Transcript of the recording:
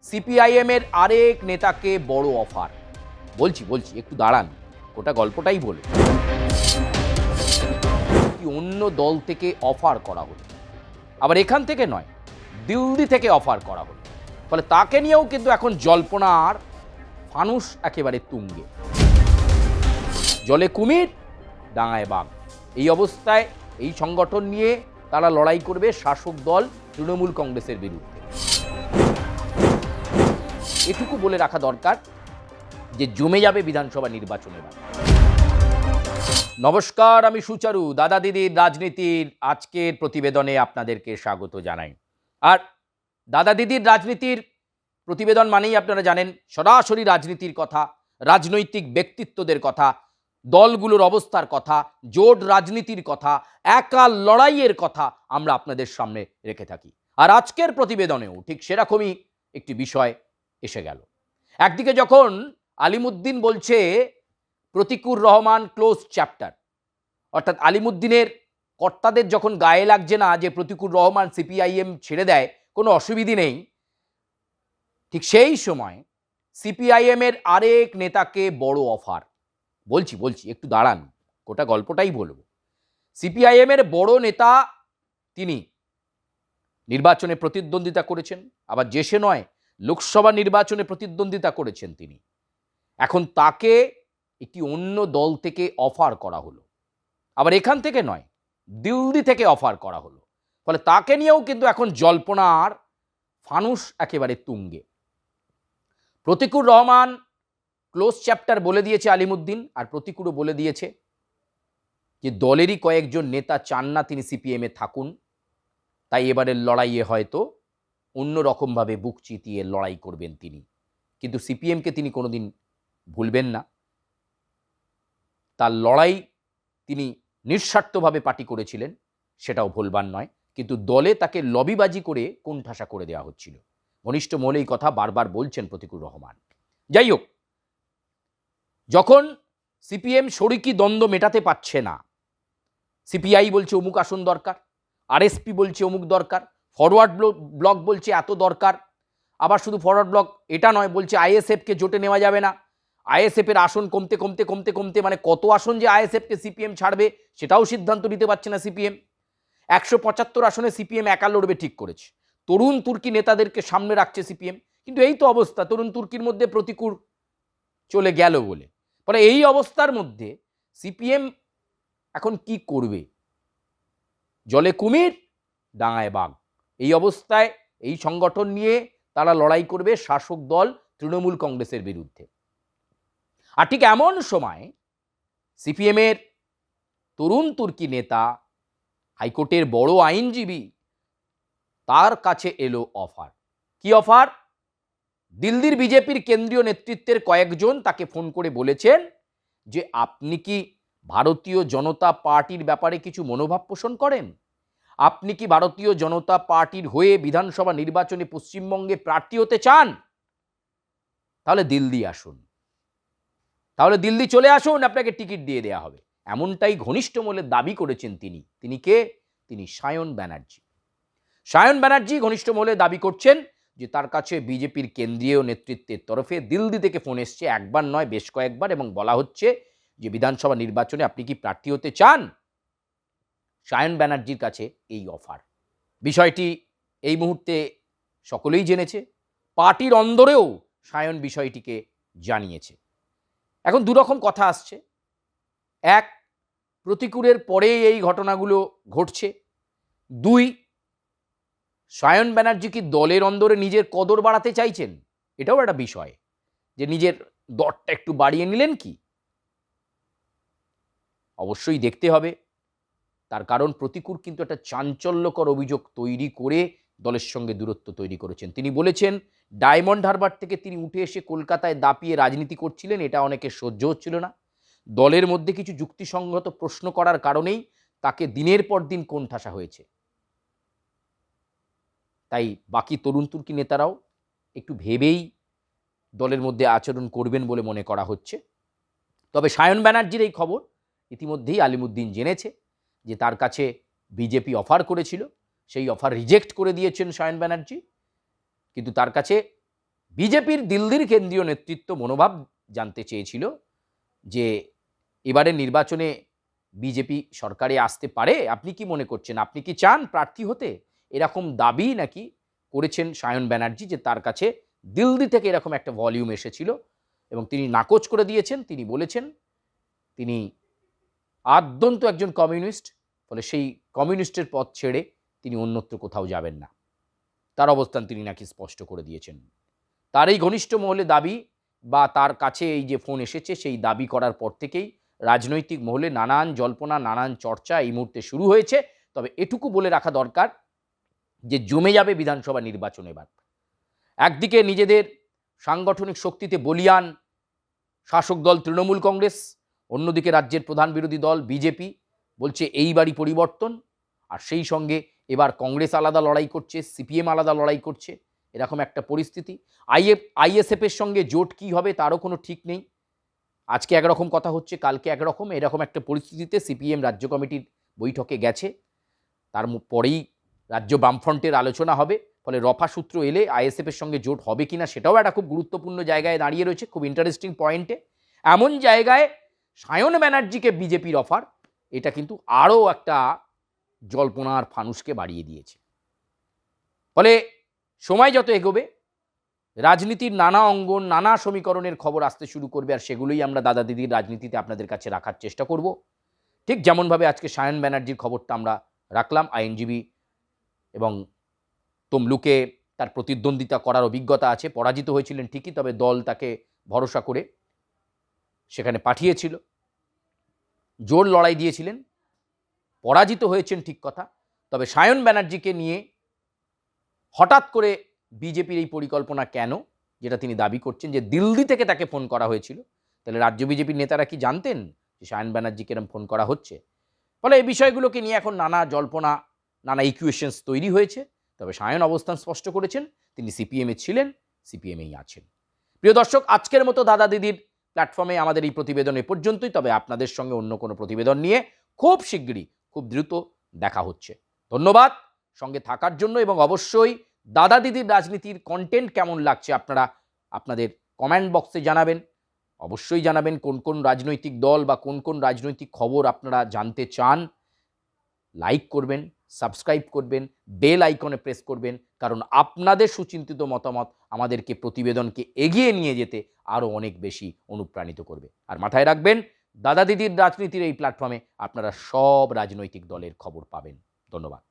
CPIM এর আরেক নেতাকে বড় অফার। বলছি একটু দাঁড়ান, ওটা গল্পটাই বলে। অন্য দল থেকে অফার করা হলো, আবার এখান থেকে নয়, দিল্লি থেকে অফার করা হলো। ফলে তাকে নিয়েও কিন্তু এখন জল্পনার ফানুস একেবারে তুঙ্গে। জলে কুমির, ডাঙায় বাঘ। এই অবস্থায় এই সংগঠন নিয়ে তারা লড়াই করবে শাসক দল তৃণমূল কংগ্রেসের বিরুদ্ধে। এটুকু বলে রাখা দরকার যে জমে যাবে বিধানসভা নির্বাচনের। নমস্কার, আমি সুচারু। দাদা দিদির রাজনীতির আজকের প্রতিবেদনে আপনাদেরকে স্বাগত জানাই। আর দাদা দিদির রাজনীতির প্রতিবেদন মানেই আপনারা জানেন সরাসরি রাজনীতির কথা, রাজনৈতিক ব্যক্তিত্বদের কথা, দলগুলোর অবস্থার কথা, জোট রাজনীতির কথা, একা লড়াইয়ের কথা আমরা আপনাদের সামনে রেখে থাকি। আর আজকের প্রতিবেদনেও ঠিক সেরকমই একটি বিষয় এসে গেল। একদিকে যখন আলিমুদ্দিন বলছে প্রতিকুর রহমান ক্লোজ চ্যাপ্টার, অর্থাৎ আলিমুদ্দিনের কর্তাদের যখন গায়ে লাগছে না যে প্রতিকুর রহমান সিপিআইএম ছেড়ে দেয়, কোনো অসুবিধে নেই, ঠিক সেই সময় সিপিআইএম এর আরেক নেতাকে বড় অফার। বলছি একটু দাঁড়ান, গোটা গল্পটাই বলবো। সিপিআইএম এর বড় নেতা, তিনি নির্বাচনে প্রতিদ্বন্দ্বিতা করেছেন, আবার দেশে নয় লোকসভা নির্বাচনে প্রতিদ্বন্দ্বিতা করেছেন তিনি। এখন তাকে একটি অন্য দল থেকে অফার করা হলো, আবার এখান থেকে নয়, দিল্লি থেকে অফার করা হলো। ফলে তাকে নিয়েও কিন্তু এখন জল্পনার ফানুস একেবারে তুঙ্গে। প্রতিকুর রহমান ক্লোজ চ্যাপ্টার বলে দিয়েছে আলিমুদ্দিন, আর প্রতিকুরও বলে দিয়েছে যে দলেরই কয়েকজন নেতা চান না তিনি সিপিএমে থাকুন, তাই এবারের লড়াইয়ে হয়তো অন্য রকমভাবে বুক চিতিয়ে লড়াই করবেন তিনি। কিন্তু সিপিএমকে তিনি কোনোদিন ভুলবেন না। তার লড়াই তিনি নিঃস্বার্থভাবে পার্টি করেছিলেন, সেটাও ভুলবার নয়। কিন্তু দলে তাকে লবিবাজি করে কোণঠাসা করে দেওয়া হচ্ছিল। ঘনিষ্ঠ মহলে এই কথা বারবার বলছেন প্রতিকুর রহমান। যাই হোক, যখন সিপিএম শরিকি দ্বন্দ্ব মেটাতে পারছে না, সিপিআই বলছে অমুক আসন দরকার, আরএসপি বলছে অমুক দরকার, ফরওয়ার্ড ব্লক বলছে এত দরকার, আবার শুধু ফরওয়ার্ড ব্লক এটা নয়, বলছে আইএসএফকে জোটে নেওয়া যাবে না। আইএসএফের আসন কমতে মানে কত আসন যে আইএসএফকে সিপিএম ছাড়বে সেটাও সিদ্ধান্ত নিতে পারছে না সিপিএম। 175 আসনে সিপিএম একা লড়বে ঠিক করেছে। তরুণ তুর্কি নেতাদেরকে সামনে রাখছে সিপিএম। কিন্তু এই তো অবস্থা, তরুণ তুর্কির মধ্যে প্রতিকুর চলে গেল বলে। ফলে এই অবস্থার মধ্যে সিপিএম এখন কি করবে? জলে কুমির, ডাঙায় বাঘ। এই অবস্থায় এই সংগঠন নিয়ে তারা লড়াই করবে শাসক দল তৃণমূল কংগ্রেসের বিরুদ্ধে। আর ঠিক এমন সময় সিপিএমের তরুণ তুর্কি নেতা, হাইকোর্টের বড় আইনজীবী, তার কাছে এলো অফার। কি অফার? দিল্লির বিজেপির কেন্দ্রীয় নেতৃত্বের কয়েকজন তাকে ফোন করে বলেছেন যে আপনি কি ভারতীয় জনতা পার্টির ব্যাপারে কিছু মনোভাব পোষণ করেন? আপনি কি ভারতীয় জনতা পার্টির হয়ে বিধানসভা নির্বাচনে পশ্চিমবঙ্গে প্রার্থী হতে চান? তাহলে দিল্লি আসুন, তাহলে দিল্লি চলে আসুন, আপনাকে টিকিট দিয়ে দেওয়া হবে। এমনটাই ঘনিষ্ঠ মহলে দাবি করেছেন তিনি। তিনি কে? তিনি সায়ন ব্যানার্জি। সায়ন ব্যানার্জি ঘনিষ্ঠ মহলে দাবি করছেন যে তার কাছে বিজেপির কেন্দ্রীয় নেতৃত্বের তরফে দিল্লি থেকে ফোন এসছে, একবার নয় বেশ কয়েকবার, এবং বলা হচ্ছে যে বিধানসভা নির্বাচনে আপনি কি প্রার্থী হতে চান? সায়ন ব্যানার্জির কাছে এই অফার। বিষয়টি এই মুহূর্তে সকলেই জেনেছে, পার্টির অন্দরেও সায়ন বিষয়টিকে জানিয়েছে। এখন দুরকম কথা আসছে। এক, প্রতিকুরের পরে এই ঘটনাগুলো ঘটছে। দুই, সায়ন ব্যানার্জি কি দলের অন্দরে নিজের কদর বাড়াতে চাইছেন? এটাও একটা বিষয়, যে নিজের দরটা একটু বাড়িয়ে নিলেন কি? অবশ্যই দেখতে হবে। তার কারণ প্রতিকুর কিন্তু একটা চাঞ্চল্যকর অভিযোগ তৈরি করে দলের সঙ্গে দূরত্ব তৈরি করেছেন। তিনি বলেছেন ডায়মন্ড হারবার থেকে তিনি উঠে এসে কলকাতায় দাপিয়ে রাজনীতি করছিলেন, এটা অনেকে সহ্য হচ্ছিল না। দলের মধ্যে কিছু যুক্তিসঙ্গত প্রশ্ন করার কারণেই তাকে দিনের পর দিন কোণঠাসা হয়েছে। তাই বাকি তরুণ তুর্কি নেতারাও একটু ভেবেই দলের মধ্যে আচরণ করবেন বলে মনে করা হচ্ছে। তবে সায়ন ব্যানার্জির এই খবর ইতিমধ্যেই আলিমুদ্দিন জেনেছে যে তার কাছে বিজেপি অফার করেছিল, সেই অফার রিজেক্ট করে দিয়েছেন সায়ন ব্যানার্জি। কিন্তু তার কাছে বিজেপির দিল্লির কেন্দ্রীয় নেতৃত্ব মনোভাব জানতে চেয়েছিল যে এবারের নির্বাচনে বিজেপি সরকারে আসতে পারে, আপনি কি মনে করছেন, আপনি কি চান প্রার্থী হতে, এরকম দাবি নাকি করেছেন সায়ন ব্যানার্জি, যে তার কাছে দিল্লি থেকে এরকম একটা ভলিউম এসেছিল এবং তিনি নাকচ করে দিয়েছেন। তিনি বলেছেন তিনি আদ্যন্ত একজন কমিউনিস্ট, ফলে সেই কমিউনিস্টের পথ ছেড়ে তিনি অন্যত্র কোথাও যাবেন না, তার অবস্থান তিনি নাকি স্পষ্ট করে দিয়েছেন। তার এই ঘনিষ্ঠ মহলে দাবি, বা তার কাছে এই যে ফোন এসেছে সেই দাবি করার পর থেকেই রাজনৈতিক মহলে নানান জল্পনা, নানান চর্চা এই মুহূর্তে শুরু হয়েছে। তবে এটুকু বলে রাখা দরকার যে জমে যাবে বিধানসভা নির্বাচন এবার। একদিকে নিজেদের সাংগঠনিক শক্তিতে বলীয়ান শাসক দল তৃণমূল কংগ্রেস, অন্যদিকে রাজ্যের প্রধান বিরোধী দল বিজেপি বলছে এইবারই পরিবর্তন, আর সেই সঙ্গে এবার কংগ্রেস আলাদা লড়াই করছে, সিপিএম আলাদা লড়াই করছে, এরকম একটা পরিস্থিতি। আইএসএফের সঙ্গে জোট কি হবে তারও কোনো ঠিক নেই। আজকে একরকম কথা হচ্ছে, কালকে একরকম, এরকম একটা পরিস্থিতিতে সিপিএম রাজ্য কমিটির বৈঠকে গেছে, তার পরেই রাজ্য বামফ্রন্টের আলোচনা হবে। ফলে রফা সূত্র এলে আইএসএফের সঙ্গে জোট হবে কিনা সেটাও একটা খুব গুরুত্বপূর্ণ জায়গায় দাঁড়িয়ে রয়েছে, খুব ইন্টারেস্টিং পয়েন্টে। এমন জায়গায় সায়ন ব্যানার্জিকে বিজেপির অফার, এটা কিন্তু আরও একটা জল্পনার ফানুসকে বাড়িয়ে দিয়েছে। ফলে সময় যত এগোবে রাজনীতির নানা অঙ্গন, নানা সমীকরণের খবর আসতে শুরু করবে, আর সেগুলোই আমরা দাদা দিদির রাজনীতিতে আপনাদের কাছে রাখার চেষ্টা করব। ঠিক যেমনভাবে আজকে সায়ন ব্যানার্জির খবরটা আমরা রাখলাম, আইনজীবী এবং তমলুকে তার প্রতিদ্বন্দ্বিতা করার অভিজ্ঞতা আছে, পরাজিত হয়েছিলেন ঠিকই, তবে দল তাকে ভরসা করে সেখানে পাঠিয়েছিল, জোর লড়াই দিয়েছিলেন, পরাজিত হয়েছেন ঠিক কথা। তবে সায়ন ব্যানার্জিকে নিয়ে হঠাৎ করে বিজেপির এই পরিকল্পনা কেন, যেটা তিনি দাবি করছেন যে দিল্লি থেকে তাকে ফোন করা হয়েছিল, তাহলে রাজ্য বিজেপির নেতারা কি জানতেন যে সায়ন ব্যানার্জিকে এরকম ফোন করা হচ্ছে? ফলে এই বিষয়গুলোকে নিয়ে এখন নানা জল্পনা, নানা ইকুয়েশনস তৈরি হয়েছে। তবে সায়ন অবস্থান স্পষ্ট করেছেন, তিনি সিপিএমে ছিলেন, সিপিএমেই আছেন। প্রিয় দর্শক, আজকের মতো দাদা দিদির প্ল্যাটফর্মে আমাদের এই প্রতিবেদন এ পর্যন্তই। তবে আপনাদের সঙ্গে অন্য কোনো প্রতিবেদন নিয়ে খুব শিগগিরই, খুব দ্রুত দেখা হচ্ছে। ধন্যবাদ সঙ্গে থাকার জন্য, এবং অবশ্যই দাদা দিদির রাজনীতির কন্টেন্ট কেমন লাগছে আপনারা আপনাদের কমেন্ট বক্সে জানাবেন। অবশ্যই জানাবেন কোন কোন রাজনৈতিক দল বা কোন কোন রাজনৈতিক খবর আপনারা জানতে চান। লাইক করবেন, সাবস্ক্রাইব করবেন, বেল আইকনে প্রেস করবেন, কারণ আপনাদের সুচিন্তিত মতামত আমাদেরকে প্রতিবেদনকে এগিয়ে নিয়ে যেতে আরও অনেক বেশি অনুপ্রাণিত করবে। আর মাথায় রাখবেন, দাদা দিদির রাজনীতির এই প্ল্যাটফর্মে আপনারা সব রাজনৈতিক দলের খবর পাবেন। ধন্যবাদ।